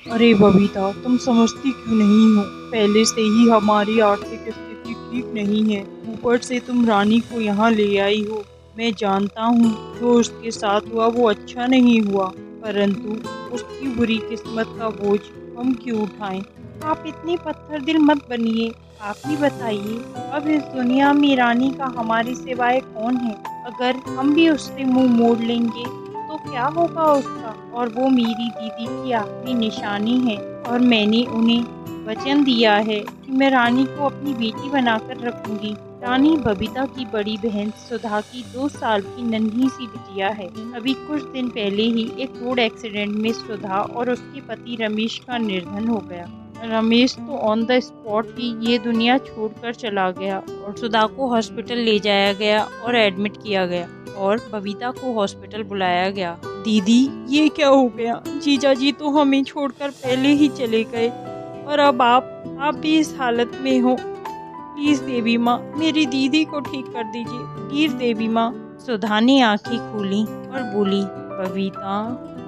अरे बबीता, तुम समझती क्यों नहीं हो? पहले से ही हमारी आर्थिक स्थिति ठीक नहीं है। ऊपर से तुम रानी को यहाँ ले आई हो। मैं जानता हूँ जो उसके साथ हुआ वो अच्छा नहीं हुआ, परंतु उसकी बुरी किस्मत का बोझ हम क्यों उठाएं? आप इतने पत्थर दिल मत बनिए। आप ही बताइए, अब इस दुनिया में रानी का हमारे सिवाय कौन है? अगर हम भी उससे मुंह मोड़ लेंगे तो क्या होगा उसका? और वो मेरी दीदी की आखिरी निशानी है, और मैंने उन्हें वचन दिया है कि मैं रानी को अपनी बेटी बनाकर रखूंगी। रानी बबीता की बड़ी बहन सुधा की 2 साल की नन्ही सी बिटिया है। अभी कुछ दिन पहले ही एक रोड एक्सीडेंट में सुधा और उसके पति रमेश का निधन हो गया। रमेश तो ऑन द स्पॉट ही ये दुनिया छोड़कर चला गया, और सुधा को हॉस्पिटल ले जाया गया और एडमिट किया गया, और बबीता को हॉस्पिटल बुलाया गया। दीदी, ये क्या हो गया? जीजा जी तो हमें छोड़कर पहले ही चले गए, और अब आप भी इस हालत में हो। प्लीज देवी माँ, मेरी दीदी को ठीक कर दीजिए, प्लीज देवी माँ। सुधा ने आंखें खोली और बोली, बबीता,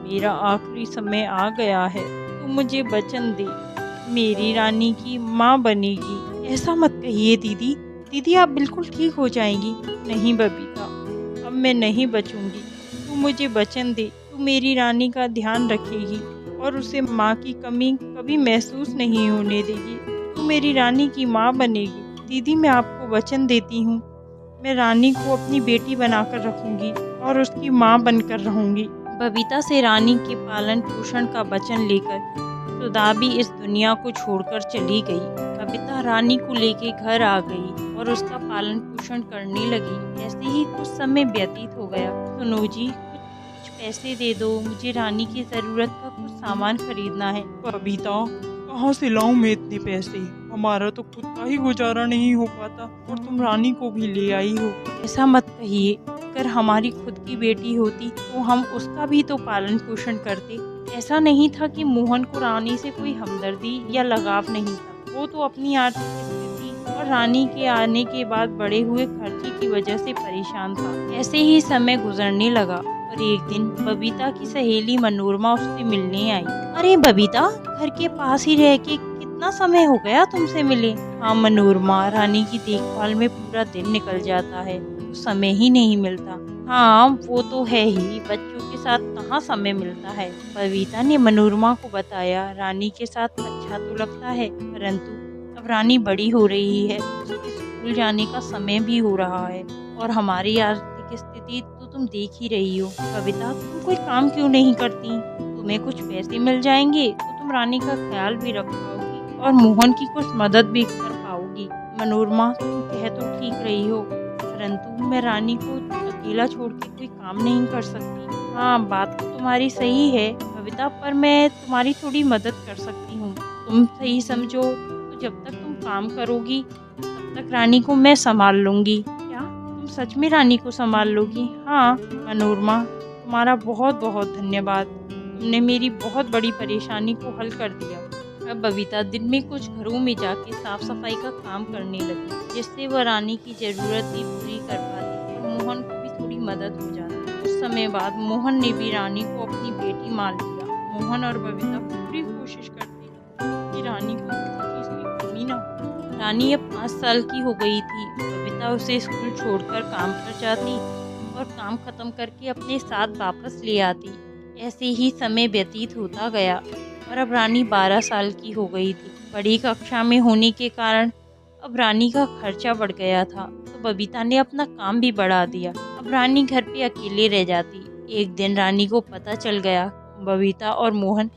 मेरा आखिरी समय आ गया है। तू मुझे वचन दे, मेरी रानी की माँ बनेगी। ऐसा मत कहिए दीदी। दीदी, आप बिल्कुल ठीक हो जाएंगी। नहीं बबीता, अब मैं नहीं बचूंगी। तू मुझे वचन दे, तू मेरी रानी का ध्यान रखेगी और उसे माँ की कमी कभी महसूस नहीं होने देगी। तू मेरी रानी की माँ बनेगी। दीदी, मैं आपको वचन देती हूँ, मैं रानी को अपनी बेटी बनाकर रखूंगी और उसकी माँ बनकर रहूंगी। बबीता से रानी के पालन पोषण का वचन लेकर सुधा भी इस दुनिया को छोड़कर चली गई। बबीता रानी को लेके घर आ गई और उसका पालन पोषण करने लगी। ऐसे ही कुछ समय व्यतीत हो गया। सुनो जी, कुछ पैसे दे दो, मुझे रानी की जरूरत का कुछ सामान खरीदना है। बबीता, कहाँ से लाऊं मैं इतने पैसे? हमारा तो खुद का ही गुजारा नहीं हो पाता, और तुम रानी को भी ले आई हो। ऐसा मत कहिए, अगर हमारी खुद की बेटी होती तो हम उसका भी तो पालन पोषण करते। ऐसा नहीं था कि मोहन को रानी से कोई हमदर्दी या लगाव नहीं था। वो तो अपनी आर्थिक स्थिति और रानी के आने के बाद बढ़े हुए खर्चे की वजह से परेशान था। ऐसे ही समय गुजरने लगा, और एक दिन बबीता की सहेली मनोरमा उससे मिलने आई। अरे बबीता, घर के पास ही रह के कितना समय हो गया तुमसे मिले। हाँ मनोरमा, रानी की देखभाल में पूरा दिन निकल जाता है, तो समय ही नहीं मिलता। हाँ वो तो है ही, बच्चों के साथ कहाँ समय मिलता है। बबीता ने मनोरमा को बताया, रानी के साथ अच्छा तो लगता है, परंतु अब रानी बड़ी हो रही है, उसके स्कूल जाने का समय भी हो रहा है, और हमारी आर्थिक स्थिति तो तुम देख ही रही हो। बबीता, तुम कोई काम क्यों नहीं करती? तुम्हें कुछ पैसे मिल जाएंगे तो तुम रानी का ख्याल भी रख पाओगी और मोहन की कुछ मदद भी कर पाओगी। मनोरमा, तुम कह तो ठीक रही हो, परंतु मैं रानी को अकेला छोड़ के कोई काम नहीं कर सकती। हाँ बात तो तुम्हारी सही है बबीता, पर मैं तुम्हारी थोड़ी मदद कर सकती हूँ। तुम सही समझो तो जब तक तुम काम करोगी तब तक रानी को मैं संभाल लूंगी। क्या तुम सच में रानी को संभाल लोगी? हाँ मनोरमा, तुम्हारा बहुत बहुत धन्यवाद। तुमने मेरी बहुत बड़ी परेशानी को हल कर दिया। अब बबीता दिन में कुछ घरों में जाके साफ सफाई का काम करने लगी, जिससे वह रानी की जरूरत भी पूरी कर पाती और मोहन को भी थोड़ी मदद हो जाती। कुछ समय बाद मोहन ने भी रानी को अपनी बेटी मान लिया। मोहन और बबीता पूरी कोशिश करते कि रानी को किसी चीज की कमी ना हो। रानी अब 5 साल की हो गई थी। बबीता उसे स्कूल छोड़कर काम पर जाती और काम खत्म करके अपने साथ वापस ले आती। ऐसे ही समय व्यतीत होता गया, और अब रानी 12 साल की हो गई थी। बड़ी कक्षा में होने के कारण अब रानी का खर्चा बढ़ गया था, तो बबीता ने अपना काम भी बढ़ा दिया। अब रानी घर पे अकेले रह जाती। एक दिन रानी को पता चल गया बबीता और मोहन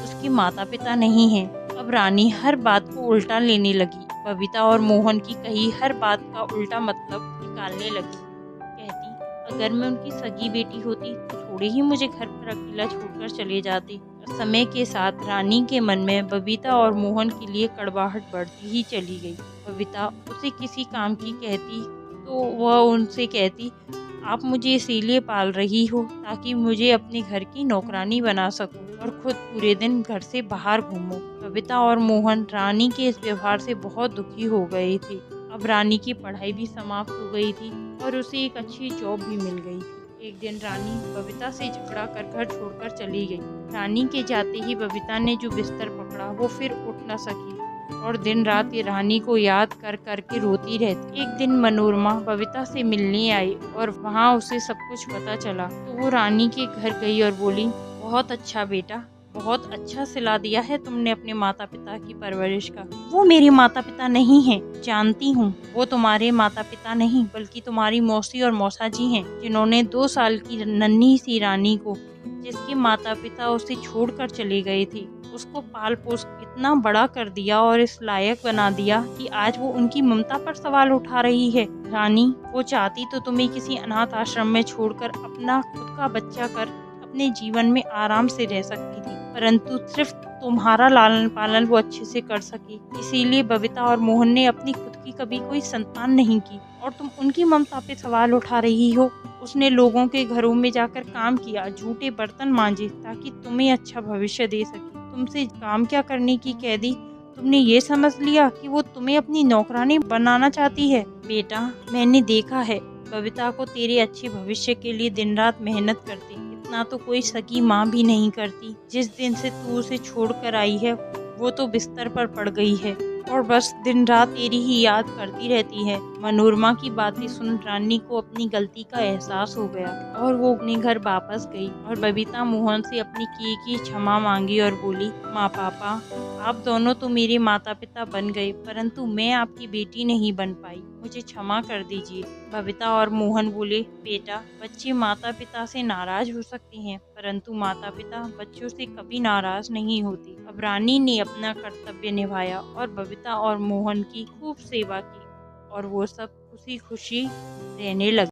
उसके माता पिता नहीं हैं। अब रानी हर बात को उल्टा लेने लगी। बबीता और मोहन की कही हर बात का उल्टा मतलब निकालने लगी। कहती, अगर मैं उनकी सगी बेटी होती तो थोड़े ही मुझे घर पर अकेला छोड़कर चले जाते। समय के साथ रानी के मन में बबीता और मोहन के लिए कड़वाहट बढ़ती ही चली गई। बबीता उसे किसी काम की कहती तो वह उनसे कहती, आप मुझे इसीलिए पाल रही हो ताकि मुझे अपने घर की नौकरानी बना सकूं और खुद पूरे दिन घर से बाहर घूमूं। बबीता और मोहन रानी के इस व्यवहार से बहुत दुखी हो गए थे। अब रानी की पढ़ाई भी समाप्त हो गई थी और उसे एक अच्छी जॉब भी मिल गई थी। एक दिन रानी बबीता से झगड़ा कर घर छोड़कर चली गई। रानी के जाते ही बबीता ने जो बिस्तर पकड़ा वो फिर उठ न सकी और दिन रात ये रानी को याद कर कर के रोती रहती। एक दिन मनोरमा बबीता से मिलने आई और वहाँ उसे सब कुछ पता चला। तो वो रानी के घर गई और बोली, बहुत अच्छा बेटा, बहुत अच्छा सिला दिया है तुमने अपने माता पिता की परवरिश का। वो मेरे माता पिता नहीं हैं, जानती हूँ। वो तुम्हारे माता पिता नहीं बल्कि तुम्हारी मौसी और मौसा जी हैं, जिन्होंने 2 साल की नन्ही सी रानी को, जिसके माता पिता उसे छोड़कर चले गए थे, उसको पाल पोस इतना बड़ा कर दिया और इस लायक बना दिया कि आज वो उनकी ममता पर सवाल उठा रही है। रानी, वो चाहती तो तुम्हें किसी अनाथ आश्रम में छोड़कर अपना खुद का बच्चा कर अपने जीवन में आराम से रह सकती थी, परंतु सिर्फ तुम्हारा लालन पालन वो अच्छे से कर सकी। इसीलिए बबीता और मोहन ने अपनी खुद की कभी कोई संतान नहीं की और तुम उनकी ममता पे सवाल उठा रही हो। उसने लोगों के घरों में जाकर काम किया, झूठे बर्तन मांजे ताकि तुम्हें अच्छा भविष्य दे सके। तुमसे काम क्या करने की कह दी? तुमने ये समझ लिया कि वो तुम्हें अपनी नौकरानी बनाना चाहती है। बेटा, मैंने देखा है बबीता को तेरे अच्छे भविष्य के लिए दिन रात मेहनत करती, इतना तो कोई सगी माँ भी नहीं करती। जिस दिन से तू उसे छोड़ कर आई है वो तो बिस्तर पर पड़ गई है और बस दिन रात तेरी ही याद करती रहती है। मनोरमा की बातें सुन रानी को अपनी गलती का एहसास हो गया और वो अपने घर वापस गई और बबीता मोहन से अपनी किए की क्षमा मांगी और बोली, माँ पापा, आप दोनों तो मेरे माता पिता बन गए, परंतु मैं आपकी बेटी नहीं बन पाई, मुझे क्षमा कर दीजिए। बबीता और मोहन बोले, बेटा, बच्चे माता पिता से नाराज हो सकते हैं, परंतु माता पिता बच्चों से कभी नाराज नहीं होते। अब रानी ने अपना कर्तव्य निभाया और बबीता और मोहन की खूब सेवा की और वो सब खुशी खुशी रहने लगे।